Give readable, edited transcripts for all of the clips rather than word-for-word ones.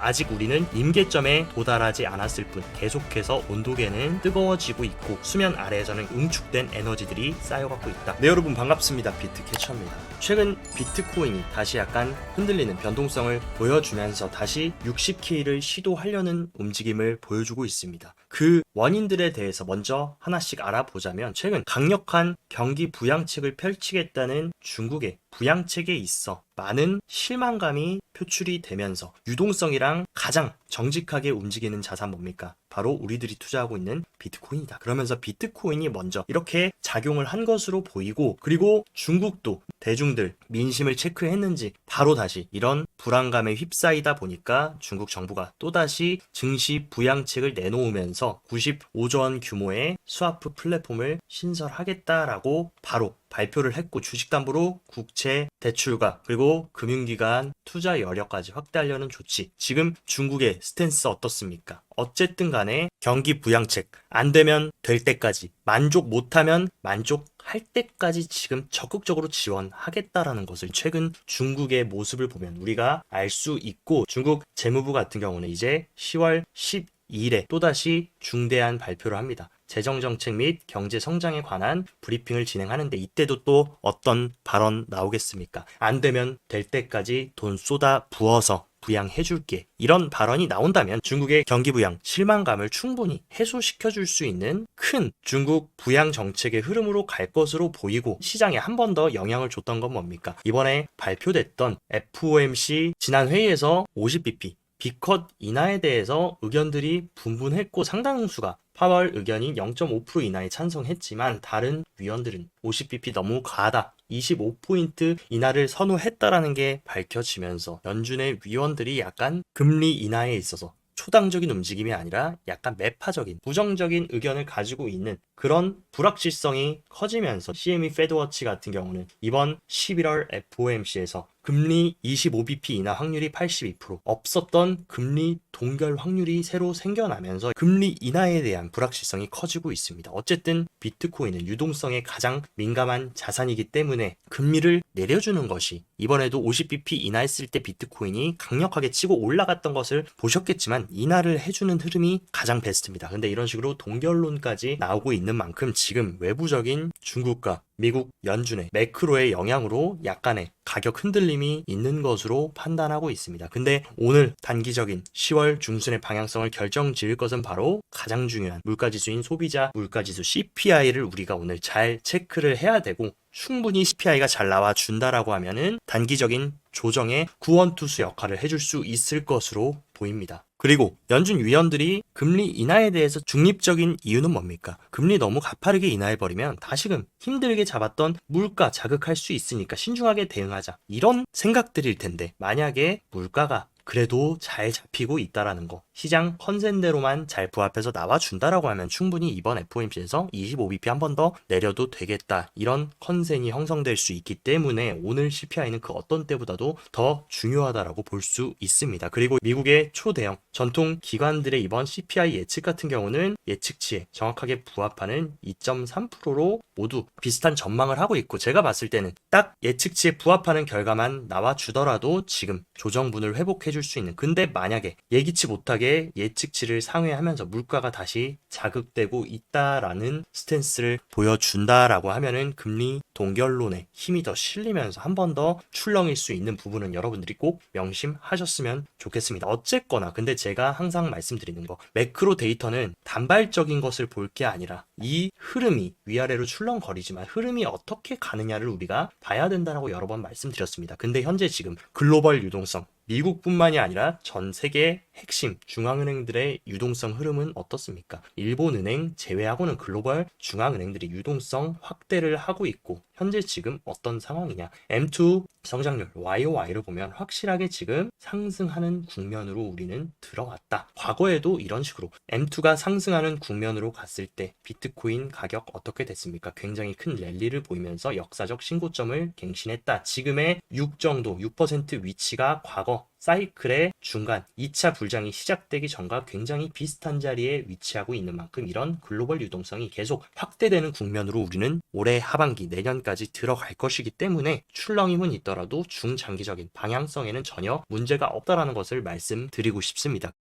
아직 우리는 임계점에 도달하지 않았을 뿐 계속해서 온도계는 뜨거워지고 있고 수면 아래에서는 응축된 에너지들이 쌓여가고 있다. 네, 여러분 반갑습니다. 비트캐쳐입니다. 최근 비트코인이 다시 약간 흔들리는 변동성을 보여주면서 다시 60K를 시도하려는 움직임을 보여주고 있습니다. 그 원인들에 대해서 먼저 하나씩 알아보자면, 최근 강력한 경기 부양책을 펼치겠다는 중국의 부양책에 있어 많은 실망감이 표출이 되면서 유동성이랑 가장 정직하게 움직이는 자산 뭡니까? 바로 우리들이 투자하고 있는 비트코인이다. 그러면서 비트코인이 먼저 이렇게 작용을 한 것으로 보이고, 그리고 중국도 대중들 민심을 체크했는지 바로 다시 이런 불안감에 휩싸이다 보니까 중국 정부가 또다시 증시 부양책을 내놓으면서 95조 원 규모의 스와프 플랫폼을 신설하겠다라고 바로 발표를 했고, 주식담보로 국채 대출과 그리고 금융기관 투자 여력까지 확대하려는 조치. 지금 중국의 스탠스 어떻습니까? 어쨌든 간에 경기 부양책 안 되면 될 때까지, 만족 못하면 만족할 때까지 지금 적극적으로 지원하겠다라는 것을 최근 중국의 모습을 보면 우리가 알 수 있고, 중국 재무부 같은 경우는 이제 10월 12일에 또다시 중대한 발표를 합니다. 재정정책 및 경제 성장에 관한 브리핑을 진행하는데, 이때도 또 어떤 발언 나오겠습니까? 안 되면 될 때까지 돈 쏟아 부어서 부양해줄게. 이런 발언이 나온다면 중국의 경기 부양 실망감을 충분히 해소시켜 줄 수 있는 큰 중국 부양 정책의 흐름으로 갈 것으로 보이고, 시장에 한 번 더 영향을 줬던 건 뭡니까? 이번에 발표됐던 FOMC 지난 회의에서 50bp B컷 인하에 대해서 의견들이 분분했고, 상당수가 파월 의견인 0.5% 인하에 찬성했지만 다른 위원들은 50bp 너무 과하다, 25포인트 인하를 선호했다라는 게 밝혀지면서 연준의 위원들이 약간 금리 인하에 있어서 초당적인 움직임이 아니라 약간 매파적인 부정적인 의견을 가지고 있는 그런 불확실성이 커지면서 CME 페드워치 같은 경우는 이번 11월 FOMC에서 금리 25bp 인하 확률이 82%, 없었던 금리 동결 확률이 새로 생겨나면서 금리 인하에 대한 불확실성이 커지고 있습니다. 어쨌든 비트코인은 유동성에 가장 민감한 자산이기 때문에 금리를 내려주는 것이, 이번에도 50bp 인하했을 때 비트코인이 강력하게 치고 올라갔던 것을 보셨겠지만 인하를 해주는 흐름이 가장 베스트입니다. 근데 이런 식으로 동결론까지 나오고 있는 만큼 지금 외부적인 중국과 미국 연준의 매크로의 영향으로 약간의 가격 흔들림이 있는 것으로 판단하고 있습니다. 근데 오늘 단기적인 10월 중순의 방향성을 결정지을 것은 바로 가장 중요한 물가지수인 소비자 물가지수 CPI를 우리가 오늘 잘 체크를 해야 되고, 충분히 CPI가 잘 나와준다라고 하면은 단기적인 조정의 구원투수 역할을 해줄 수 있을 것으로 보입니다. 그리고 연준 위원들이 금리 인하에 대해서 중립적인 이유는 뭡니까? 금리 너무 가파르게 인하해버리면 다시금 힘들게 잡았던 물가 자극할 수 있으니까 신중하게 대응하자, 이런 생각들일 텐데, 만약에 물가가 그래도 잘 잡히고 있다라는 거, 시장 컨센대로만 잘 부합해서 나와준다라고 하면 충분히 이번 FOMC에서 25bp 한 번 더 내려도 되겠다, 이런 컨센이 형성될 수 있기 때문에 오늘 CPI는 그 어떤 때보다도 더 중요하다라고 볼 수 있습니다. 그리고 미국의 초대형 전통 기관들의 이번 CPI 예측 같은 경우는 예측치에 정확하게 부합하는 2.3%로 모두 비슷한 전망을 하고 있고, 제가 봤을 때는 딱 예측치에 부합하는 결과만 나와주더라도 지금 조정분을 회복해 줄 수 있는, 근데 만약에 예기치 못하게 예측치를 상회하면서 물가가 다시 자극되고 있다라는 스탠스를 보여준다라고 하면은 금리 동결론에 힘이 더 실리면서 한 번 더 출렁일 수 있는 부분은 여러분들이 꼭 명심하셨으면 좋겠습니다. 어쨌거나 근데 제가 항상 말씀드리는 거, 매크로 데이터는 단발적인 것을 볼 게 아니라 이 흐름이 위아래로 출렁거리지만 흐름이 어떻게 가느냐를 우리가 봐야 된다고 여러 번 말씀드렸습니다. 근데 현재 지금 글로벌 유동성, 미국뿐만이 아니라 전 세계 핵심 중앙은행들의 유동성 흐름은 어떻습니까? 일본은행 제외하고는 글로벌 중앙은행들이 유동성 확대를 하고 있고, 현재 지금 어떤 상황이냐? M2 성장률 YOY를 보면 확실하게 지금 상승하는 국면으로 우리는 들어왔다. 과거에도 이런 식으로 M2가 상승하는 국면으로 갔을 때 비트코인 가격 어떻게 됐습니까? 굉장히 큰 랠리를 보이면서 역사적 신고점을 갱신했다. 지금의 6 정도, 6% 위치가 과거 과거 사이클의 중간 2차 불장이 시작되기 전과 굉장히 비슷한 자리에 위치하고 있는 만큼 이런 글로벌 유동성이 계속 확대되는 국면으로 우리는 올해 하반기 내년까지 들어갈 것이기 때문에 출렁임은 있더라도 중장기적인 방향성에는 전혀 문제가 없다라는 것을 말씀드리고 싶습니다.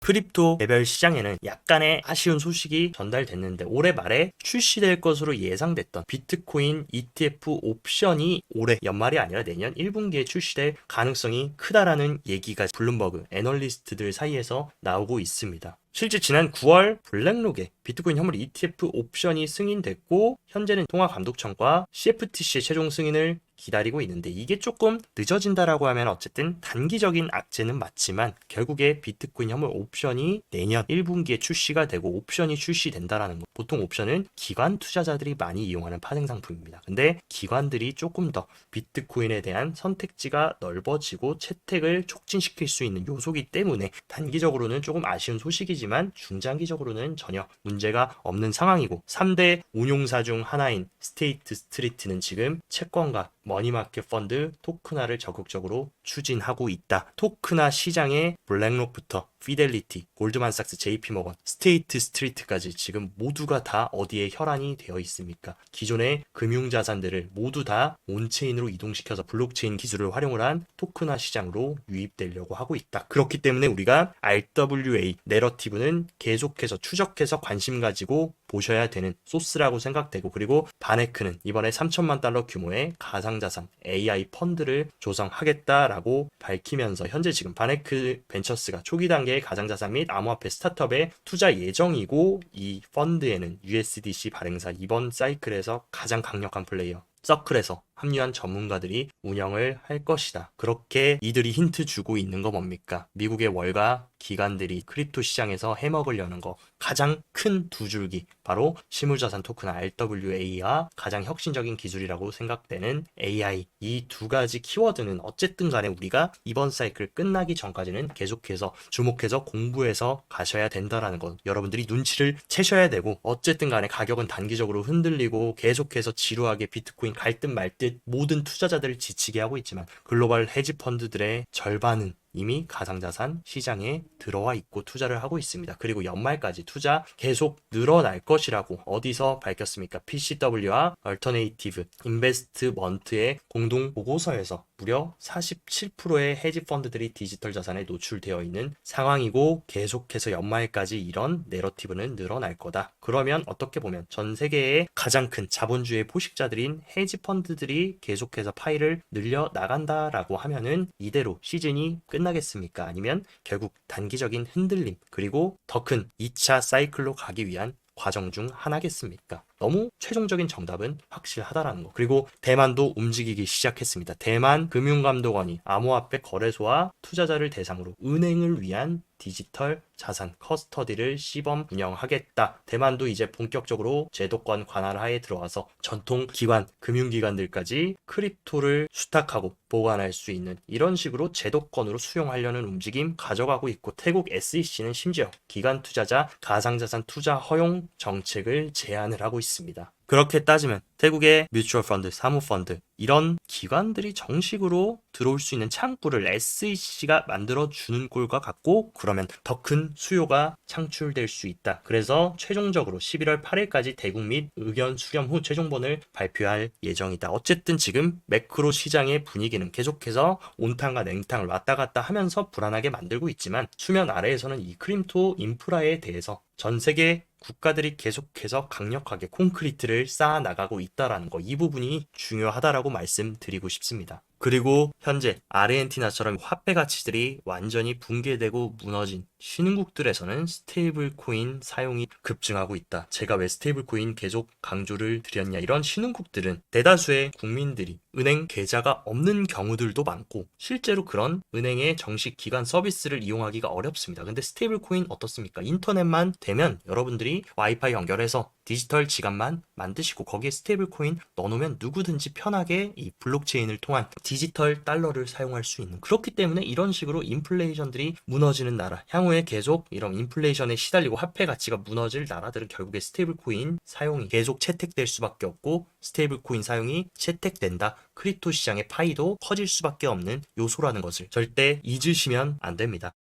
크립토 개별 시장에는 약간의 아쉬운 소식이 전달됐는데 올해 말에 출시될 것으로 예상됐던 비트코인 ETF 옵션이 올해 연말이 아니라 내년 1분기에 출시될 가능성이 크다라는 얘기가 블룸버그 애널리스트들 사이에서 나오고 있습니다. 실제 지난 9월 블랙록에 비트코인 현물 ETF 옵션이 승인됐고 현재는 통화감독청과 CFTC의 최종 승인을 기다리고 있는데 이게 조금 늦어진다라고 하면 어쨌든 단기적인 악재는 맞지만 결국에 비트코인 현물 옵션이 내년 1분기에 출시가 되고 옵션이 출시된다라는 거. 보통 옵션은 기관 투자자들이 많이 이용하는 파생 상품입니다. 근데 기관들이 조금 더 비트코인에 대한 선택지가 넓어지고 채택을 촉진시킬 수 있는 요소이기 때문에 단기적으로는 조금 아쉬운 소식이지만 중장기적으로는 전혀 문제가 없는 상황이고 3대 운용사 중 하나인 스테이트 스트리트는 지금 채권과 머니마켓 펀드 토크나를 적극적으로 추진하고 있다. 토크나 시장에 블랙록부터 피델리티, 골드만삭스, JP모건, 스테이트 스트리트까지 지금 모두가 다 어디에 혈안이 되어 있습니까? 기존의 금융자산들을 모두 다 온체인으로 이동시켜서 블록체인 기술을 활용을 한 토크나 시장으로 유입되려고 하고 있다. 그렇기 때문에 우리가 RWA 내러티브는 계속해서 추적해서 관심 가지고 보셔야 되는 소스라고 생각되고 그리고 바네크는 이번에 3천만 달러 규모의 가상자산 AI 펀드를 조성하겠다라고 밝히면서 현재 지금 바네크 벤처스가 초기 단계의 가상자산 및 암호화폐 스타트업에 투자 예정이고 이 펀드에는 USDC 발행사 이번 사이클에서 가장 강력한 플레이어 서클에서 합류한 전문가들이 운영을 할 것이다. 그렇게 이들이 힌트 주고 있는 거 뭡니까? 미국의 월가 기관들이 크립토 시장에서 해먹으려는 거 가장 큰 두 줄기 바로 실물자산 토큰 RWA와 가장 혁신적인 기술이라고 생각되는 AI 이 두 가지 키워드는 어쨌든 간에 우리가 이번 사이클 끝나기 전까지는 계속해서 주목해서 공부해서 가셔야 된다라는 것 여러분들이 눈치를 채셔야 되고 어쨌든 간에 가격은 단기적으로 흔들리고 계속해서 지루하게 비트코인 갈 듯 말 듯 모든 투자자들을 지치게 하고 있지만 글로벌 헤지 펀드들의 절반은 이미 가상자산 시장에 들어와 있고 투자를 하고 있습니다. 그리고 연말까지 투자 계속 늘어날 것이라고 어디서 밝혔습니까? PCW와 얼터네이티브 인베스트먼트의 공동 보고서에서 무려 47%의 헤지 펀드들이 디지털 자산에 노출되어 있는 상황이고 계속해서 연말까지 이런 내러티브는 늘어날 거다. 그러면 어떻게 보면 전 세계의 가장 큰 자본주의 포식자들인 헤지 펀드들이 계속해서 파이를 늘려 나간다라고 하면은 이대로 시즌이 끝나겠습니까? 아니면 결국 단기적인 흔들림 그리고 더 큰 2차 사이클로 가기 위한 과정 중 하나겠습니까? 너무 최종적인 정답은 확실하다라는 거. 그리고 대만도 움직이기 시작했습니다. 대만 금융감독원이 암호화폐 거래소와 투자자를 대상으로 은행을 위한 디지털 자산 커스터디를 시범 운영하겠다. 대만도 이제 본격적으로 제도권 관할하에 들어와서 전통 기관, 금융기관들까지 크립토를 수탁하고 보관할 수 있는 이런 식으로 제도권으로 수용하려는 움직임 가져가고 있고 태국 SEC는 심지어 기관 투자자 가상자산 투자 허용 정책을 제안을 하고 있습니다. 그렇게 따지면 태국의 뮤추얼 펀드, 사모펀드 이런 기관들이 정식으로 들어올 수 있는 창구를 SEC가 만들어주는 꼴과 같고 그러면 더 큰 수요가 창출될 수 있다. 그래서 최종적으로 11월 8일까지 대국 및 의견 수렴 후 최종본을 발표할 예정이다. 어쨌든 지금 매크로 시장의 분위기는 계속해서 온탕과 냉탕을 왔다 갔다 하면서 불안하게 만들고 있지만 수면 아래에서는 이 크립토 인프라에 대해서 전 세계 국가들이 계속해서 강력하게 콘크리트를 쌓아 나가고 있다라는 거 이 부분이 중요하다라고 말씀드리고 싶습니다. 그리고 현재 아르헨티나처럼 화폐 가치들이 완전히 붕괴되고 무너진 신흥국들에서는 스테이블 코인 사용이 급증하고 있다. 제가 왜 스테이블 코인 계속 강조를 드렸냐. 이런 신흥국들은 대다수의 국민들이 은행 계좌가 없는 경우들도 많고 실제로 그런 은행의 정식 기관 서비스를 이용하기가 어렵습니다. 근데 스테이블 코인 어떻습니까? 인터넷만 되면 여러분들이 와이파이 연결해서 디지털 지갑만 만드시고 거기에 스테이블 코인 넣어놓으면 누구든지 편하게 이 블록체인을 통한 디지털 달러를 사용할 수 있는, 그렇기 때문에 이런 식으로 인플레이션들이 무너지는 나라, 향후에 계속 이런 인플레이션에 시달리고 화폐 가치가 무너질 나라들은 결국에 스테이블 코인 사용이 계속 채택될 수밖에 없고, 스테이블 코인 사용이 채택된다, 크립토 시장의 파이도 커질 수밖에 없는 요소라는 것을 절대 잊으시면 안 됩니다.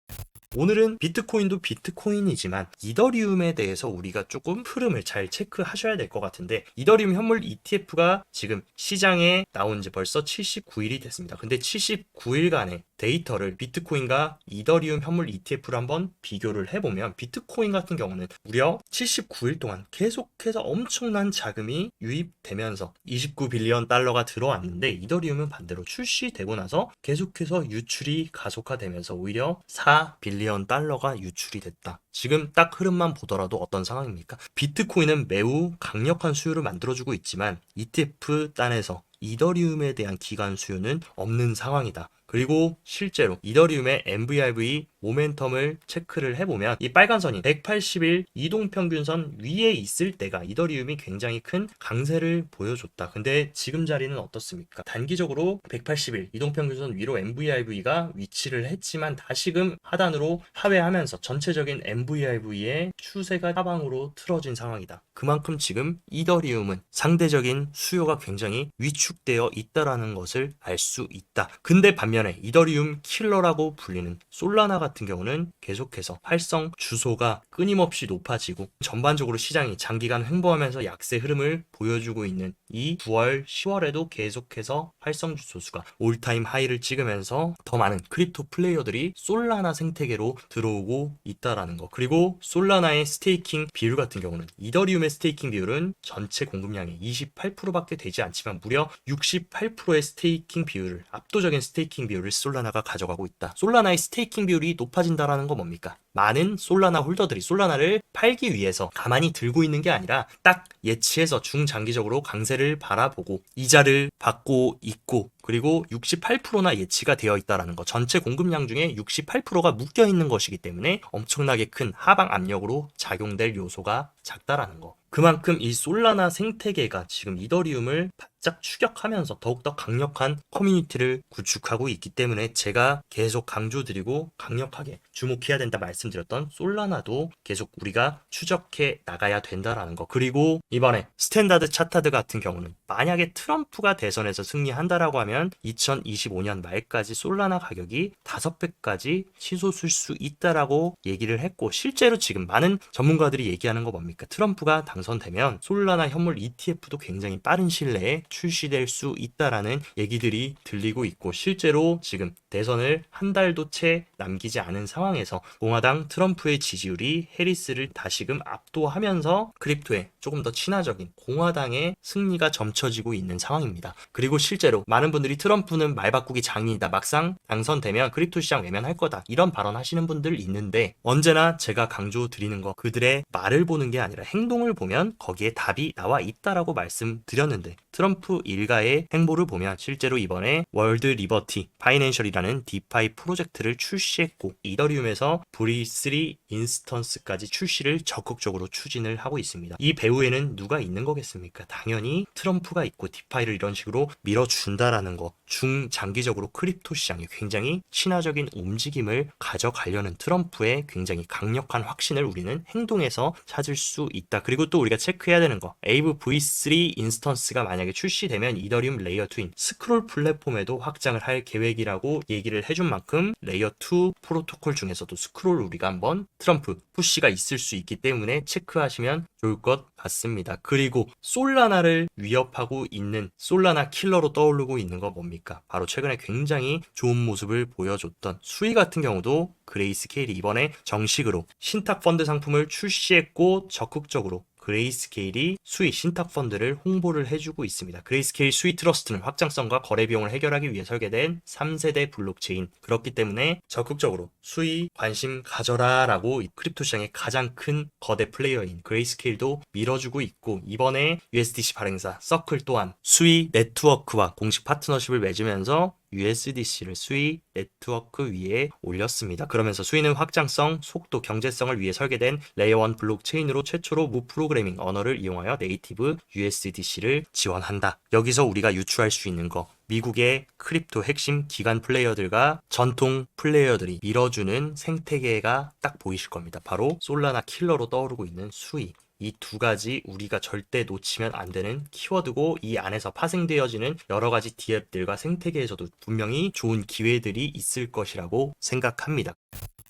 오늘은 비트코인도 비트코인이지만 이더리움에 대해서 우리가 조금 흐름을 잘 체크하셔야 될 것 같은데, 이더리움 현물 ETF가 지금 시장에 나온 지 벌써 79일이 됐습니다. 근데 79일간의 데이터를 비트코인과 이더리움 현물 ETF를 한번 비교를 해보면, 비트코인 같은 경우는 무려 79일 동안 계속해서 엄청난 자금이 유입되면서 29빌리언 달러가 들어왔는데, 이더리움은 반대로 출시되고 나서 계속해서 유출이 가속화되면서 오히려 4빌리언 달러가 유출이 됐다. 지금 딱 흐름만 보더라도 어떤 상황입니까? 비트코인은 매우 강력한 수요를 만들어주고 있지만 ETF 단에서 이더리움에 대한 기관 수요는 없는 상황이다. 그리고 실제로 이더리움의 MVIV 모멘텀을 체크를 해보면 이 빨간 선이 180일 이동평균선 위에 있을 때가 이더리움이 굉장히 큰 강세를 보여줬다. 근데 지금 자리는 어떻습니까? 단기적으로 180일 이동평균선 위로 MVIV가 위치를 했지만 다시금 하단으로 하회하면서 전체적인 MVIV의 추세가 하방으로 틀어진 상황이다. 그만큼 지금 이더리움은 상대적인 수요가 굉장히 위축되어 있다라는 것을 알 수 있다. 근데 반면에 이더리움 킬러라고 불리는 솔라나 같은 경우는 계속해서 활성 주소가 끊임없이 높아지고, 전반적으로 시장이 장기간 횡보하면서 약세 흐름을 보여주고 있는 이 9월, 10월에도 계속해서 활성 주소 수가 올타임 하이를 찍으면서 더 많은 크립토 플레이어들이 솔라나 생태계로 들어오고 있다라는 거. 그리고 솔라나의 스테이킹 비율 같은 경우는, 이더리움의 스테이킹 비율은 전체 공급량의 28%밖에 되지 않지만 무려 68%의 스테이킹 비율을, 압도적인 스테이킹 비율을 솔라나가 가져가고 있다. 솔라나의 스테이킹 비율이 높아진다라는 건 뭡니까? 많은 솔라나 홀더들이 솔라나를 팔기 위해서 가만히 들고 있는 게 아니라 딱 예치해서 중장기적으로 강세를 바라보고 이자를 받고 있고, 그리고 68%나 예치가 되어 있다는 것, 전체 공급량 중에 68%가 묶여 있는 것이기 때문에 엄청나게 큰 하방 압력으로 작용될 요소가 작다라는 거. 그만큼 이 솔라나 생태계가 지금 이더리움을 바짝 추격하면서 더욱더 강력한 커뮤니티를 구축하고 있기 때문에, 제가 계속 강조드리고 강력하게 주목해야 된다 말씀드렸던 솔라나도 계속 우리가 추적해 나가야 된다라는 거. 그리고 이번에 스탠다드 차타드 같은 경우는 만약에 트럼프가 대선에서 승리한다라고 하면 2025년 말까지 솔라나 가격이 5배까지 치솟을 수 있다라고 얘기를 했고, 실제로 지금 많은 전문가들이 얘기하는 거 뭡니까? 트럼프가 당선되면 솔라나 현물 ETF도 굉장히 빠른 시일 내에 출시될 수 있다라는 얘기들이 들리고 있고, 실제로 지금 대선을 한 달도 채 남기지 않은 상황에서 공화당 트럼프의 지지율이 해리스를 다시금 압도하면서 크립토에 조금 더 친화적인 공화당의 승리가 점쳐지고 있는 상황입니다. 그리고 실제로 많은 분들이 트럼프는 말 바꾸기 장인이다, 막상 당선되면 크립토 시장 외면할 거다, 이런 발언 하시는 분들 있는데, 언제나 제가 강조드리는 거, 그들의 말을 보는 게 아니라 행동을 보면 거기에 답이 나와 있다라고 말씀드렸는데, 트럼프 일가의 행보를 보면 실제로 이번에 월드 리버티 파이낸셜이라는 디파이 프로젝트를 출시했고, 이더리움에서 V3 인스턴스까지 출시를 적극적으로 추진을 하고 있습니다. 이 배후에는 누가 있는 거겠습니까? 당연히 트럼프가 있고, 디파이를 이런 식으로 밀어준다라는 거, 중장기적으로 크립토 시장에 굉장히 친화적인 움직임을 가져가려는 트럼프의 굉장히 강력한 확신을 우리는 행동에서 찾을 수 있다. 그리고 또 우리가 체크해야 되는 거, 에이브 V3 인스턴스가 만약에 출시되면 이더리움 레이어 2인 스크롤 플랫폼에도 확장을 할 계획이라고 얘기를 해준 만큼, 레이어 2 프로토콜 중에서도 스크롤 우리가 한번 트럼프 푸시가 있을 수 있기 때문에 체크하시면 좋을 것 같습니다. 그리고 솔라나를 위협하고 있는 솔라나 킬러로 떠오르고 있는 거 뭡니까? 바로 최근에 굉장히 좋은 모습을 보여줬던 수이 같은 경우도 그레이스케일이 이번에 정식으로 신탁 펀드 상품을 출시했고, 적극적으로 그레이스케일이 수익 신탁 펀드를 홍보를 해주고 있습니다. 그레이스케일 수익 트러스트는 확장성과 거래 비용을 해결하기 위해 설계된 3세대 블록체인, 그렇기 때문에 적극적으로 수익 관심 가져라 라고 크립토 시장의 가장 큰 거대 플레이어인 그레이스케일도 밀어주고 있고, 이번에 USDC 발행사 서클 또한 수익 네트워크와 공식 파트너십을 맺으면서 USDC를 수위 네트워크 위에 올렸습니다. 그러면서 수위는 확장성, 속도, 경제성을 위해 설계된 레이어 1 블록체인으로 최초로 무프로그래밍 언어를 이용하여 네이티브 USDC를 지원한다. 여기서 우리가 유추할 수 있는 거, 미국의 크립토 핵심 기관 플레이어들과 전통 플레이어들이 밀어주는 생태계가 딱 보이실 겁니다. 바로 솔라나 킬러로 떠오르고 있는 수위. 이 두 가지 우리가 절대 놓치면 안 되는 키워드고, 이 안에서 파생되어지는 여러 가지 디앱들과 생태계에서도 분명히 좋은 기회들이 있을 것이라고 생각합니다.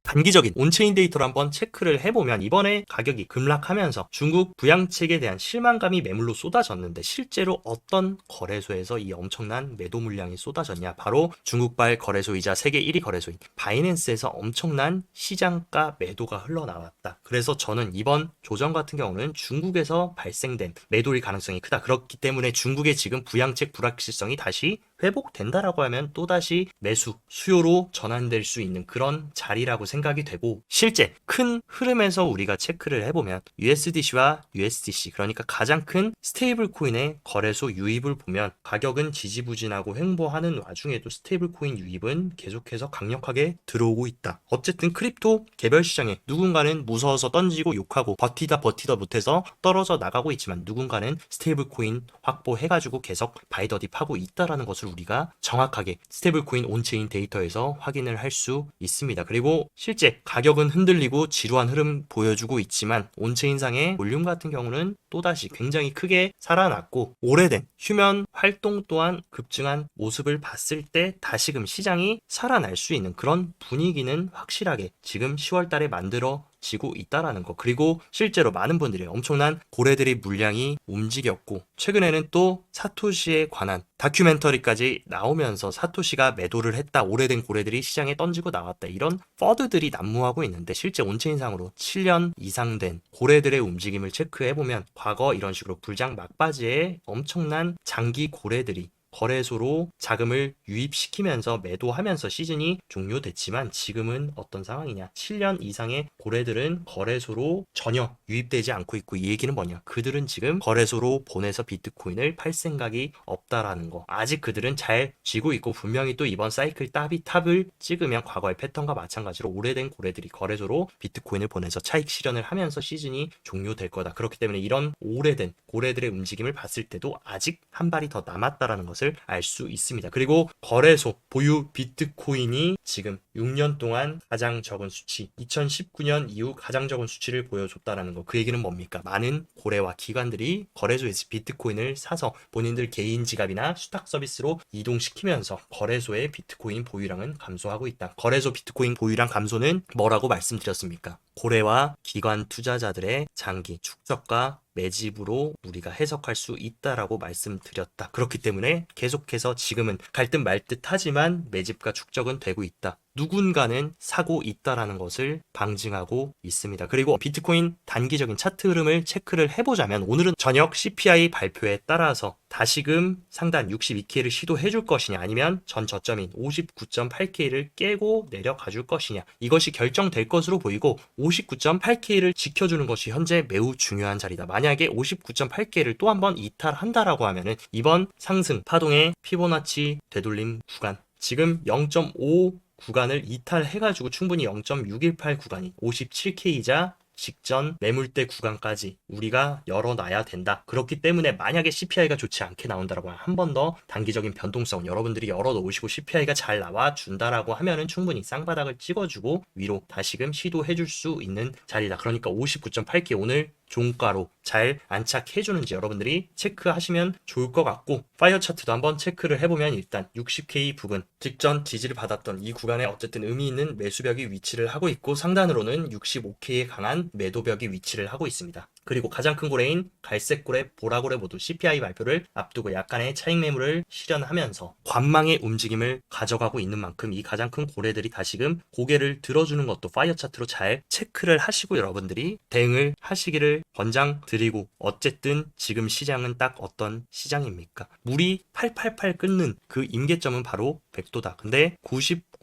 단기적인 온체인 데이터를 한번 체크를 해보면 이번에 가격이 급락하면서 중국 부양책에 대한 실망감이 매물로 쏟아졌는데, 실제로 어떤 거래소에서 이 엄청난 매도 물량이 쏟아졌냐, 바로 중국발 거래소이자 세계 1위 거래소인 바이낸스에서 엄청난 시장가 매도가 흘러나왔다. 그래서 저는 이번 조정 같은 경우는 중국에서 발생된 매도일 가능성이 크다. 그렇기 때문에 중국의 지금 부양책 불확실성이 다시 회복된다라고 하면 또다시 매수, 수요로 전환될 수 있는 그런 자리라고 생각이 되고, 실제 큰 흐름에서 우리가 체크를 해보면 USDC와 USDC, 그러니까 가장 큰 스테이블 코인의 거래소 유입을 보면 가격은 지지부진하고 횡보하는 와중에도 스테이블 코인 유입은 계속해서 강력하게 들어오고 있다. 어쨌든 크립토 개별 시장에 누군가는 무서워서 던지고 욕하고 버티다 못해서 떨어져 나가고 있지만, 누군가는 스테이블 코인 확보해가지고 계속 바이더딥하고 있다라는 것을 우리가 정확하게 스테이블 코인 온체인 데이터에서 확인을 할 수 있습니다. 그리고 실제 가격은 흔들리고 지루한 흐름 보여주고 있지만, 온체인상의 볼륨 같은 경우는 또다시 굉장히 크게 살아났고, 오래된 휴면 활동 또한 급증한 모습을 봤을 때 다시금 시장이 살아날 수 있는 그런 분위기는 확실하게 지금 10월 달에 만들어지고 있다라는 거. 그리고 실제로 많은 분들이 엄청난 고래들의 물량이 움직였고, 최근에는 또 사토시에 관한 다큐멘터리까지 나오면서 사토시가 매도를 했다, 오래된 고래들이 시장에 던지고 나왔다, 이런 퍼드들이 난무하고 있는데, 실제 온체인상으로 7년 이상 된 고래들의 움직임을 체크해보면 과거 이런 식으로 불장 막바지에 엄청난 장기 고래들이 거래소로 자금을 유입시키면서 매도하면서 시즌이 종료됐지만, 지금은 어떤 상황이냐, 7년 이상의 고래들은 거래소로 전혀 유입되지 않고 있고, 이 얘기는 뭐냐, 그들은 지금 거래소로 보내서 비트코인을 팔 생각이 없다라는 거. 아직 그들은 잘 쥐고 있고, 분명히 또 이번 사이클 탑을 찍으면 과거의 패턴과 마찬가지로 오래된 고래들이 거래소로 비트코인을 보내서 차익 실현을 하면서 시즌이 종료될 거다. 그렇기 때문에 이런 오래된 고래들의 움직임을 봤을 때도 아직 한 발이 더 남았다라는 것을 알 수 있습니다. 그리고 거래소 보유 비트코인이 지금 6년 동안 가장 적은 수치, 2019년 이후 가장 적은 수치를 보여줬다라는 거. 그 얘기는 뭡니까? 많은 고래와 기관들이 거래소에서 비트코인을 사서 본인들 개인 지갑이나 수탁 서비스로 이동시키면서 거래소의 비트코인 보유량은 감소하고 있다. 거래소 비트코인 보유량 감소는 뭐라고 말씀드렸습니까? 고래와 기관 투자자들의 장기 축적과 매집으로 우리가 해석할 수 있다라고 말씀드렸다. 그렇기 때문에 계속해서 지금은 갈 듯 말 듯 하지만 매집과 축적은 되고 있다. 누군가는 사고 있다라는 것을 방증하고 있습니다. 그리고 비트코인 단기적인 차트 흐름을 체크를 해보자면, 오늘은 저녁 CPI 발표에 따라서 다시금 상단 62K를 시도해 줄 것이냐, 아니면 전 저점인 59.8K를 깨고 내려가 줄 것이냐, 이것이 결정될 것으로 보이고, 59.8K를 지켜주는 것이 현재 매우 중요한 자리다. 만약에 59.8K를 또 한번 이탈한다라고 하면은 이번 상승 파동의 피보나치 되돌림 구간, 지금 0.5 구간을 이탈해가지고 충분히 0.618 구간이 57K이자 직전 매물대 구간까지 우리가 열어놔야 된다. 그렇기 때문에 만약에 CPI가 좋지 않게 나온다라고 하면, 한 번 더 단기적인 변동성 여러분들이 열어놓으시고 CPI가 잘 나와준다라고 하면은 충분히 쌍바닥을 찍어주고 위로 다시금 시도해줄 수 있는 자리다. 그러니까 59.8K 오늘 종가로 잘 안착해주는지 여러분들이 체크하시면 좋을 것 같고, 파이어 차트도 한번 체크를 해보면 일단 60K 부근 직전 지지를 받았던 이 구간에 어쨌든 의미 있는 매수벽이 위치를 하고 있고, 상단으로는 65K에 강한 매도벽이 위치를 하고 있습니다. 그리고 가장 큰 고래인 갈색 고래, 보라 고래 모두 CPI 발표를 앞두고 약간의 차익 매물을 실현하면서 관망의 움직임을 가져가고 있는 만큼, 이 가장 큰 고래들이 다시금 고개를 들어주는 것도 파이어 차트로 잘 체크를 하시고 여러분들이 대응을 하시기를 권장드리고, 어쨌든 지금 시장은 딱 어떤 시장입니까? 물이 888 끊는 그 임계점은 바로 100도다. 근데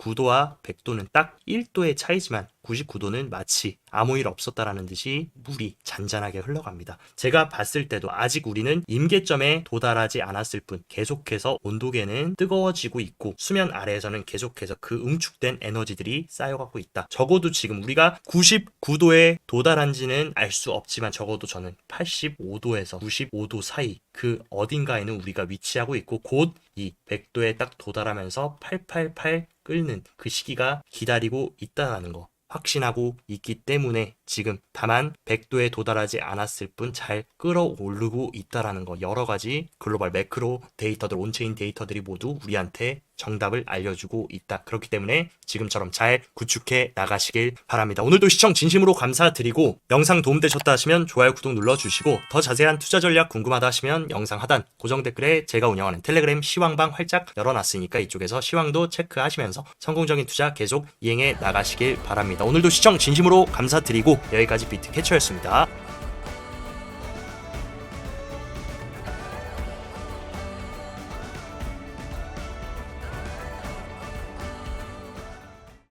99도와 100도는 딱 1도의 차이지만 99도는 마치 아무 일 없었다라는 듯이 물이 잔잔하게 흘러갑니다. 제가 봤을 때도 아직 우리는 임계점에 도달하지 않았을 뿐 계속해서 온도계는 뜨거워지고 있고 수면 아래에서는 계속해서 그 응축된 에너지들이 쌓여가고 있다. 적어도 지금 우리가 99도에 도달한지는 알 수 없지만 적어도 저는 85도에서 95도 사이 그 어딘가에는 우리가 위치하고 있고 곧 이 100도에 딱 도달하면서 888 끓는 그 시기가 기다리고 있다는 거 확신하고 있기 때문에 지금 다만 100도에 도달하지 않았을 뿐 잘 끌어오르고 있다라는 거 여러 가지 글로벌 매크로 데이터들 온체인 데이터들이 모두 우리한테 정답을 알려주고 있다. 그렇기 때문에 지금처럼 잘 구축해 나가시길 바랍니다. 오늘도 시청 진심으로 감사드리고 영상 도움되셨다 하시면 좋아요 구독 눌러주시고 더 자세한 투자 전략 궁금하다 하시면 영상 하단 고정 댓글에 제가 운영하는 텔레그램 시황방 활짝 열어놨으니까 이쪽에서 시황도 체크하시면서 성공적인 투자 계속 이행해 나가시길 바랍니다. 오늘도 시청 진심으로 감사드리고 여기까지 비트캐쳐였습니다.